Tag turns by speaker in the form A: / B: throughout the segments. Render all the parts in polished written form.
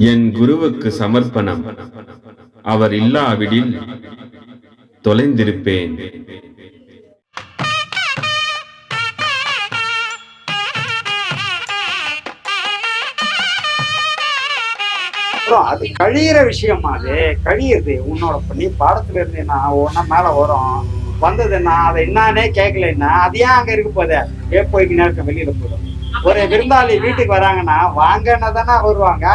A: என் குருவுக்கு சமர்ப்பணம். அவர் இல்லாவிடில் தொலைந்திருப்பேன்.
B: அது கழியிற விஷயமா, அது கழியுது. உன்னோட நீ பாடத்துல இருந்தேன்னா ஒன்னா மேல வரும், வந்ததுன்னா அதை என்னானே கேட்கலன்னா அது ஏன் அங்க இருக்க போதே போய்க்கு நேரத்தை வெளியில போயிடும். ஒரு விருந்தாளி வீட்டுக்கு வராங்கன்னா வாங்கன்னா தானே வருவாங்க.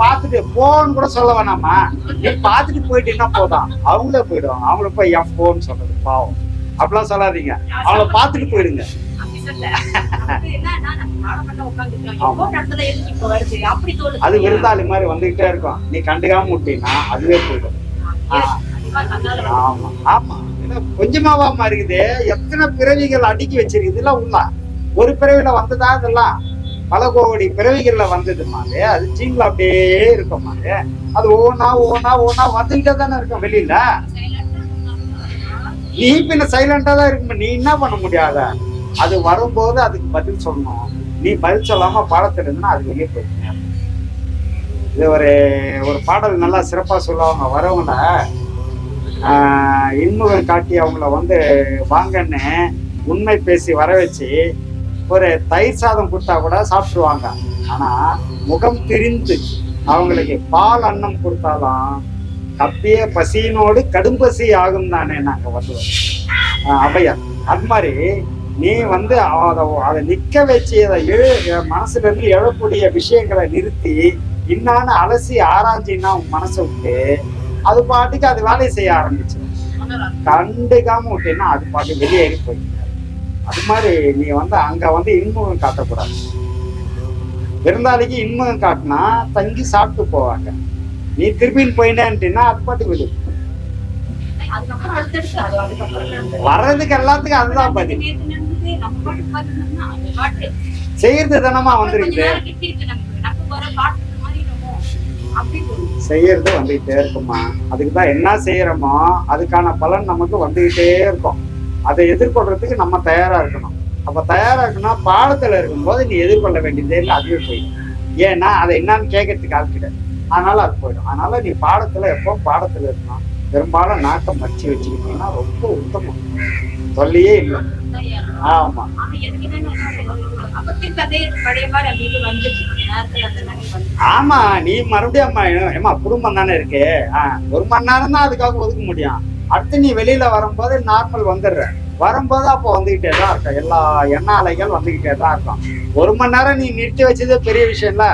B: பார்த்துட்டு போன்னு கூட சொல்ல வேணாமா, நீ பார்த்துட்டு போயிட்டீங்கன்னா போதும், அவங்களே போயிடுவாங்க. அவங்கள போய் என் போன்னு சொல்றது பாவம். அப்படிலாம் சொல்லாதீங்க, அவங்கள பார்த்துட்டு போயிடுங்க. அது விருந்தாளி மாதிரி வந்துகிட்டே இருக்கும், நீ கண்டுக்காம விட்டீங்கன்னா அதுவே போயிடும். ஆமா ஆமா, கொஞ்சமாவாம இருக்குது. எத்தனை பிறவிகள் அடுக்கி வச்சிருக்குது இல்ல உள்ள. ஒரு பிறவில வந்ததா இதெல்லாம் பல கோடி பிறவிகள்ல வந்ததுமாது. அது ஜீன்ல அப்படியே இருக்குமாது. அது ஒவ்வொன்னா ஒவ்வொன்னா ஒவ்வொன்னா வந்துகிட்டே தானே இருக்கும் வெளியில. நீ பின்ன சைலண்டா தான் இருக்கும். நீ என்ன பண்ண முடியாத, அது வரும்போது அதுக்கு பதில் சொல்லணும். நீ பதில் சொல்லாம பாடத்துல இருந்தா அது வெளியே போயிடுங்க. இது ஒரு பாடல் நல்லா சிறப்பா சொல்லுவாங்க. வரவங்கள இன்முகம் காட்டி அவங்கள வாங்கன்னு உண்மை பேசி வர வச்சு ஒரு தயிர் சாதம் கொடுத்தா கூட சாப்பிட்டுருவாங்க. ஆனா முகம் திரிந்து அவங்களுக்கு பால் அன்னம் கொடுத்தாலும் கப்பிய பசியினோடு கடும் பசி ஆகும் தானே நாங்க வருவோம். அவையார் அது மாதிரி நீ அதை நிக்க வச்சு அதை மனசுல இருந்து எழக்கூடிய விஷயங்களை நிறுத்தி இன்னான்னு அலசி ஆராய்ச்சின்னா உன் மனசை விட்டு அது பாட்டுக்கு அது வேலையை செய்ய ஆரம்பிச்சு. கண்டுக்காம விட்டீங்கன்னா அது பாட்டு வெளியேறி போயிடுங்க. அது மாதிரி நீ அங்க இன்முகம் காட்டக்கூடாது. விருந்தாளிக்கு இன்முகம் காட்டினா தங்கி சாப்பிட்டு போவாங்க. நீ திருப்பின்னு போயினேன்ட்டீங்கன்னா அது பாட்டு விடு. வர்றதுக்கு எல்லாத்துக்கும் அதுதான் பதில். செய்யறது தானமா வந்துருக்கு, செய்யறது வந்துகிட்டே இருக்குமா. அதுக்குதான் என்ன செய்யறோமோ அதுக்கான பலன் நமக்கு வந்துகிட்டே இருக்கும். அதை எதிர்கொள்றதுக்கு நம்ம தயாரா இருக்கணும். அப்ப தயாரா இருக்கணும். பாடத்துல இருக்கும்போது நீ எதிர்கொள்ள வேண்டியதே இல்லை, அதுவே போயிடும். ஏன்னா அதை என்னன்னு கேட்கறதுக்கு ஆள் கிடையாது, அதனால அது போயிடும். அதனால நீ பாடத்துல எப்போ பாடத்துல இருக்கணும். பெரும்பாலும் நாட்டம் மடிச்சு வச்சுக்கிட்டீங்கன்னா ரொம்ப உத்தமம், சொல்லியே இல்லை. ஆமா ஆமா, நீ மறுபடியும் ஏமா குடும்பம் தானே இருக்கு, 1 மணி நேரம் தான் அதுக்காக ஒதுக்க முடியும். அடுத்து நீ வெளியில வரும்போது நார்மல் வந்துடுற. வரும்போது அப்போ வந்துகிட்டே தான் இருக்கும், எல்லா எண்ண அலைகள் வந்துகிட்டே தான் இருக்கும். 1 மணி நேரம் நீ நிறுத்தி வச்சதே பெரிய விஷயம் இல்ல.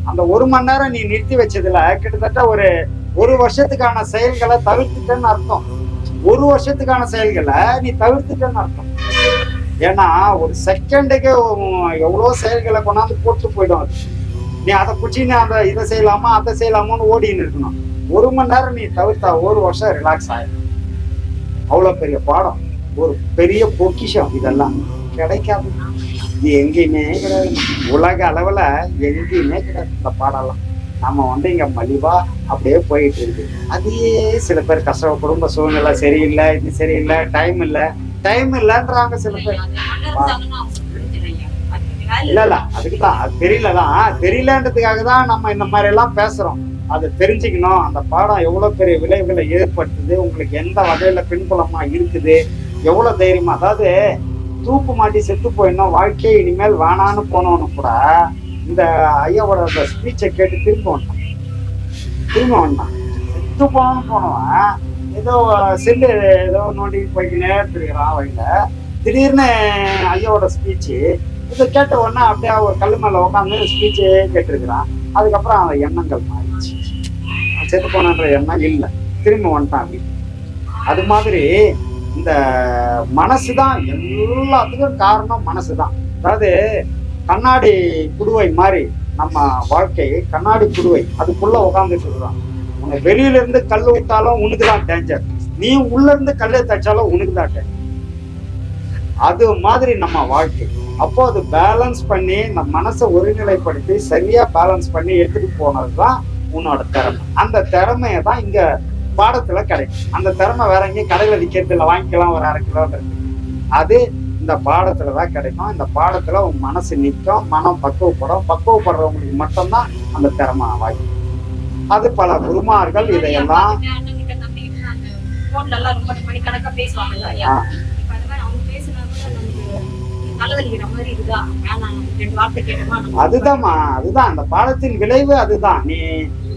B: அந்த 1 மணி நேரம் நீ நிறுத்தி வச்சதுல கிட்டத்தட்ட ஒரு வருஷத்துக்கான செயல்களை தவிர்த்துட்டேன்னு அர்த்தம். 1 வருஷத்துக்கான செயல்களை நீ தவிர்த்துட்டேன்னு அர்த்தம். ஏன்னா ஒரு செகண்டுக்கு எவ்வளோ செயல்களை கொண்டாந்து போட்டு போயிடும். அது நீ அதை பிடிச்சின்னு இதை செய்யலாமா அதை செய்யலாமான்னு ஓடின்னு இருக்கணும். 1 மணி நேரம் நீ தவிர்த்தா 1 வருஷம் ரிலாக்ஸ் ஆயிடும். அவ்வளவு பெரிய பாடம், ஒரு பெரிய பொக்கிஷம். இதெல்லாம் கிடைக்காது, இது எங்கேயுமே கிடையாது. உலக அளவுல எங்கேயுமே கிடையாது இந்த பாடம்லாம். நம்ம இங்க மலிவா அப்படியே போயிட்டு இருக்கு. அதையே சில பேர் கஷ்டம், குடும்ப சூழ்நிலை சரியில்லை, இது சரியில்லை, டைம் இல்லைன்றாங்க சில பேர். இல்ல அதுக்குதான் அது தெரியலன்றதுக்காக தான் நம்ம இந்த மாதிரி எல்லாம் பேசுறோம். அதை தெரிஞ்சுக்கணும். அந்த பாடம் எவ்வளவு பெரிய விளைவுகளை ஏற்படுத்துது, உங்களுக்கு எந்த வகையில பின்புலமா இருக்குது, எவ்வளவு தைரியமா. அதாவது தூக்கு மாட்டி செத்து போயிடணும், வாழ்க்கையை இனிமேல் வேணான்னு போனவனு கூட இந்த ஐயாவோட அந்த ஸ்பீச்சை கேட்டு திரும்ப வந்தான். செத்து போனவன் ஏதோ செல்லு ஏதோ நோண்டி போய்க்கினே இருக்கிறான் வழியில. திடீர்னு ஐயாவோட ஸ்பீச்சு இதை கேட்ட உடனே அப்படியே ஒரு கல்லு மேல உட்காந்து ஸ்பீச்சே கேட்டிருக்கிறான். அதுக்கப்புறம் அவன் எண்ணங்கள் மாறிடுச்சு. செத்து போனன்ற எண்ணம் இல்லை, திரும்ப வந்துட்டான் அப்படி. அது மாதிரி இந்த மனசுதான் எல்லாத்துக்கும் காரணம், மனசுதான். அதாவது கண்ணாடி குடுவை மாதிரி நம்ம வாழ்க்கை கண்ணாடி குடுவை, அதுக்குள்ள உட்காந்துட்டு இருக்கிறான். உன்னை வெளியில இருந்து கல்லு விட்டாலும் உனக்குதான் டேஞ்சர், நீ உள்ள இருந்து கல்லை தச்சாலும் உனக்குதான் டேஞ்சர். அது மாதிரி நம்ம வாழ்க்கை. அப்போ அது பேலன்ஸ் பண்ணி நம்ம மனசை ஒருநிலைப்படுத்தி சரியா பேலன்ஸ் பண்ணி எடுத்துட்டு போனதுதான் உன்னோட திறமை. அந்த திறமையை தான் இங்க பாடத்துல கிடைக்கும். அந்த திறமை வேற எங்கேயும் கடையில விற்கிறது இல்லை, வாங்கிக்கலாம் ஒரு 1/2 கிலோன்றது. அது இந்த பாடத்துலதான் கிடைக்கும். இந்த பாடத்துல உன் மனசு நிற்கும், மனம் பக்குவப்படுறவங்களுக்கு மட்டும்தான் அந்த திறமை வாய்க்கும். அது பல குருமார்கள் இதையெல்லாம் அதுதான்மா, அதுதான் அந்த பாடத்தின் விளைவு. அதுதான் நீ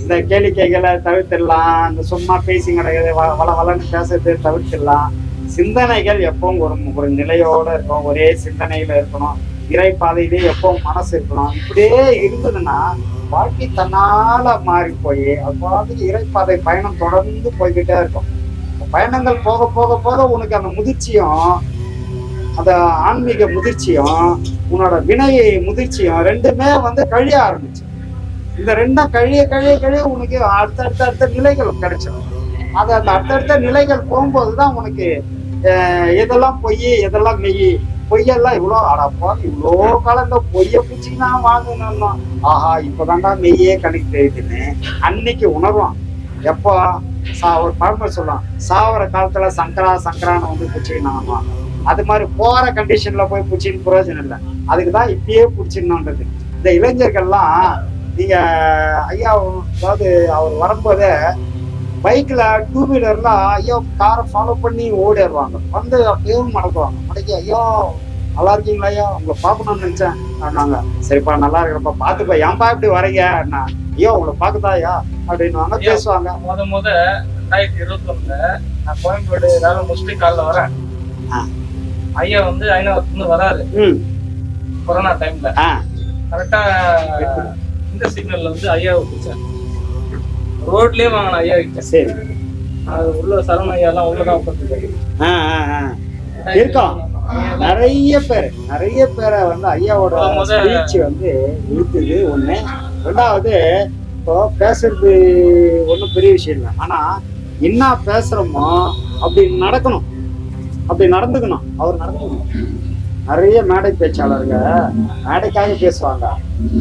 B: இந்த கேளிக்கைகளை தவிர்த்திடலாம், இந்த சும்மா பேசி கிடையாது வள வளன்னு பேசுறது தவிர்த்திடலாம். சிந்தனைகள் எப்பவும் ஒரு நிலையோட இருக்கும், ஒரே சிந்தனையில இருக்கணும், இறை பாதையிலே எப்பவும் மனசு இருக்கணும். இப்படியே இருந்ததுன்னா வாழ்க்கை தன்னால மாறி போய் அது இறைப்பாதை பயணம் தொடர்ந்து போய்கிட்டே இருக்கும். பயணங்கள் போக போக போக உனக்கு அந்த முதிர்ச்சியும் அந்த ஆன்மீக முதிர்ச்சியும் உன்னோட வினை முதிர்ச்சியும் ரெண்டுமே கழிய ஆரம்பிச்சு. இந்த ரெண்டும் கழிய கழிய கழிய உனக்கு அடுத்த நிலைகள் கிடைச்சிடும். அது அந்த அடுத்தடுத்த நிலைகள் போகும்போதுதான் உனக்கு எதெல்லாம் பொய் எதெல்லாம் மெய். பொய்யெல்லாம் இவ்வளோ காலம் இந்த பொய்ய பூச்சின்னா வாங்கணும். ஆஹா இப்பதான்டா மெய்யே கணக்கு தெரியுதுன்னு அன்னைக்கு உணர்வான். எப்போ ஒரு பழமொழி சொல்லலாம், சாவர காலத்துல சங்கரா சங்கரான்னு பூச்சிக்கினாமா. அது மாதிரி போற கண்டிஷன்ல போய் பூச்சின்னு பிரயோஜனம் இல்லை. அதுக்குதான் இப்பயே பூச்சிடணுன்றது. இந்த இளைஞர்கள்லாம் நீங்க ஐயா அதாவது அவர் வரும்போதே பைக்ல டூ வீலர்ல ஐயோ காரை ஃபாலோ பண்ணி ஓடிடுவாங்க. அப்பயும் மடக்குவாங்க. மடக்கி ஐயோ நல்லா இருக்கீங்களா ஐயா, உங்களை பார்க்கணும்னு நினைச்சேன் நாங்க. சரிப்பா நல்லா இருக்கிறப்ப பாத்துப்பா, ஏன்பா இப்படி வரீங்க ஐயோ உங்களை பாக்குதா ஐயா அப்படின்னு பேசுவாங்க.
C: முத 2021 நான் கோயம்பேடு ஏதாவது முடிச்சுட்டு காலைல வரேன். ஐயா ஐநாவரத்துல வராரு கொரோனா டைம்ல. கரெக்டா இந்த சிக்னல்ல ஐயாவை பிடிச்சேன். ரோட்லயே வாங்கின ஐயா கிட்ட. சரி, அது உள்ள சரண ஐயா எல்லாம் உள்ளதான் உட்காந்துருக்காரு.
B: இருக்கோம் நிறைய பேரை ஐயாவோட ஸ்பீச் இழுத்துது. ஒண்ணு. ரெண்டாவது இப்போ பேசுறது ஒன்றும் பெரிய விஷயம் இல்லை. ஆனா என்ன பேசுறோமோ அப்படி நடக்கணும், அப்படி நடந்துக்கணும். அவர் நடந்துக்கணும். நிறைய மேடை பேச்சாளர்கள் மேடைக்காக பேசுவாங்க,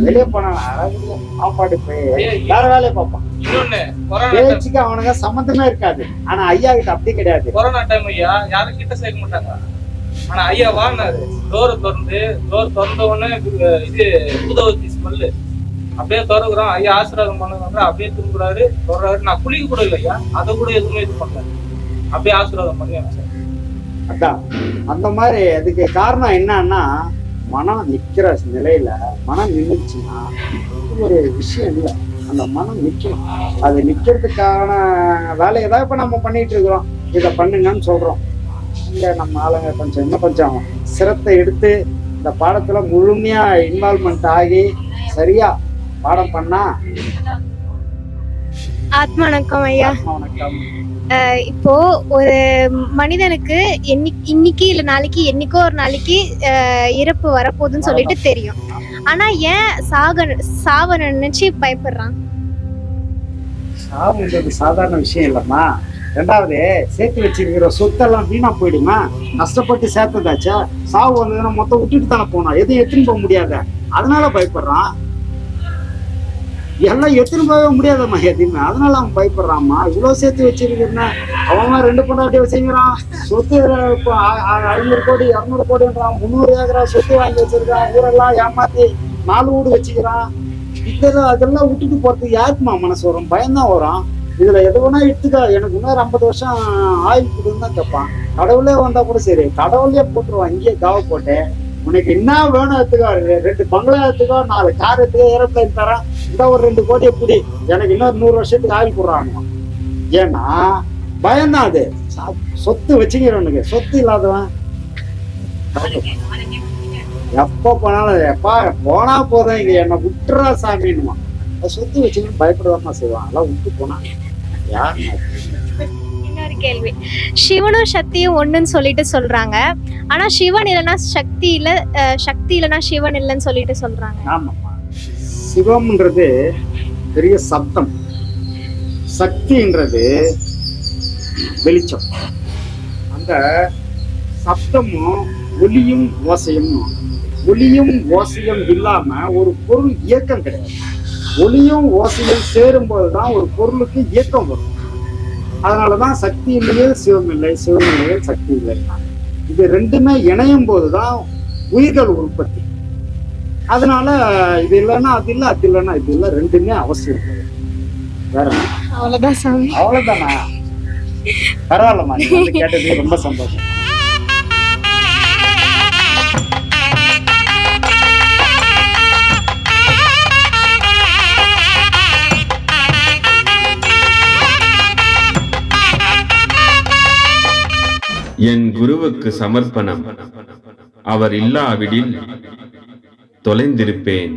B: வெளியே போனாங்க சாப்பாடு போய் வேற வேலையை பார்ப்பான். பேச்சுக்கு அவனுங்க சம்மந்தமே இருக்காது. ஆனா ஐயா கிட்ட அப்படி கிடையாது.
C: கொரோனா டைம் ஐயா யாரும் கிட்ட சேர்க்க மாட்டாங்க. ஆனா ஐயா வாங்கினாரு. டோர் திறந்த உடனே இது ஊதவத்தி ஸ்மெல்லு அப்படியே திறகுறோம். ஐயா ஆசீர்வாதம் பண்ணுங்க, அப்படியே திரும்புறாரு தொடர்றாரு. நான் குளிக்க கூட இல்லை ஐயா, அதை கூட எதுவுமே இது பண்ணல, அப்படியே ஆசீர்வாதம் பண்ணி அமைச்சாரு.
B: அதான் அந்த மாதிரி. அதுக்கு காரணம் என்னன்னா மனம் நிக்கிற நிலையில மனம் நின்றுச்சுன்னா ஒரு விஷயம் இல்லை. அந்த மனம் நிக்கணும். அது நிக்கிறதுக்கான வேலையை தான் இப்ப நம்ம பண்ணிட்டு இருக்கிறோம். இதை பண்ணுங்கன்னு சொல்றோம். இங்க நம்ம ஆளுங்க கொஞ்சம் சிரத்தை எடுத்து இந்த பாடத்துல முழுமையா இன்வால்மெண்ட் ஆகி சரியா பாடம் பண்ணா.
D: ஆத்மா வணக்கம் ஐயா.
B: வணக்கம்.
D: இப்போ ஒரு மனிதனுக்கு இன்னைக்கு இல்ல நாளைக்கு என்னைக்கோ ஒரு நாளைக்கு இறப்பு வரப்போகுதுன்னு சொல்லிட்டு தெரியும். ஆனா ஏன் சாவ நினைச்சு பயப்படுறான்?
B: சாவுன்றது சாதாரண விஷயம் இல்லம்மா. ரெண்டாவது சேர்த்து வச்சிருக்கிற சொத்தெல்லாம் வீணா போயிடுமா? கஷ்டப்பட்டு சேர்த்ததாச்சா? சாவு வந்ததுன்னா மொத்தம் விட்டுட்டு தானே போனோம், எதையும் எடுத்துன்னு போக முடியாத. அதனால பயப்படுறான். எல்லாம் எடுத்துன்னு போக முடியாதம்மா எதுவுமே. அதனால அவன் பயப்படுறான்மா. இவ்வளவு சேர்த்து வச்சிருக்கிறேன்னா அவன் 2 பொண்டாட்டியை செய்கிறான். சொத்து இப்போ 500 கோடி 200 கோடின்றான். 300 ஏக்கரா சொத்து வாங்கி வச்சிருக்கான். ஊரெல்லாம் ஏமாத்தி 4 வீடு வச்சுக்கிறான். அதெல்லாம் விட்டுட்டு போறதுக்கு யாருக்குமா மனசு வரும்? பயம்தான் வரும். இதுல எது வேணா எடுத்துக்க, எனக்கு இன்னொரு 50 வருஷம் ஆயுள் கொடுன்னு தான் கேட்பான். கடவுளே வந்தா கூட சரி, கடவுளே போட்டுருவான். இங்கேயே காவ போட்டு உனக்கு என்ன வேணும் எடுத்துக்கோ, 2 பங்களா எடுத்துக்கோ, 4 கார் எடுத்துக்கோ, ஏரோப்ளைன் தரேன், இந்த ஒரு 2 கோடியை பிடி, எனக்கு இன்னொரு 100 வருஷத்துக்கு ஆயுள் போடுறாங்க. ஏன்னா பயம்தான் அது. சொத்து வச்சுக்கிறவனுக்கு. சொத்து இல்லாதவன் எப்ப போனாலும் எப்பா போனா போதும் இங்க என்னை விட்டுறா சாமின்னுவான். சொத்து வச்சுக்கணும் பயப்படுவாமா செய்வான். அதெல்லாம் விட்டு போனா யாரு?
D: இன்னொரு கேள்வி, சிவனும் சக்தியும் ஒண்ணுன்னு சொல்லிட்டு சொல்றாங்க. ஆனா சிவன் இல்லைன்னா சக்தி இல்ல, சக்தி இல்லைன்னா சிவன் இல்லைன்னு சொல்லிட்டு சொல்றாங்க.
B: ஆமாம்மா. சிவம்ன்றது பெரிய சப்தம், சக்தின்றது வெளிச்சம். அந்த சப்தமும் ஒலியும் ஓசையும். ஒலியும் ஓசையும் இல்லாம ஒரு பொருள் இயக்கம் கிடையாது. ஒலியும் ஓசையும் சேரும் போதுதான் ஒரு பொருளுக்கு இயக்கம் வரும். அதனாலதான் சக்தி இல்லையே சிவம் இல்லை, சிவம் இல்லையே சக்தி இல்லை. இது ரெண்டுமே இணையும் போதுதான் உயிர்கள் உற்பத்தி. அதனால இது இல்லைன்னா அது இல்லை, அது இல்லைன்னா இது இல்லை, ரெண்டுமே அவசியம். வேற என்ன?
D: அவ்வளவுதான் சாமி.
B: அவ்வளவுதானா? பரவாயில்லம்மா, நீ வந்து கேட்டதுக்கு ரொம்ப சந்தோஷம்.
A: என் குருவுக்கு சமர்ப்பணம். அவர் இல்லாவிடில் தொலைந்திருப்பேன்.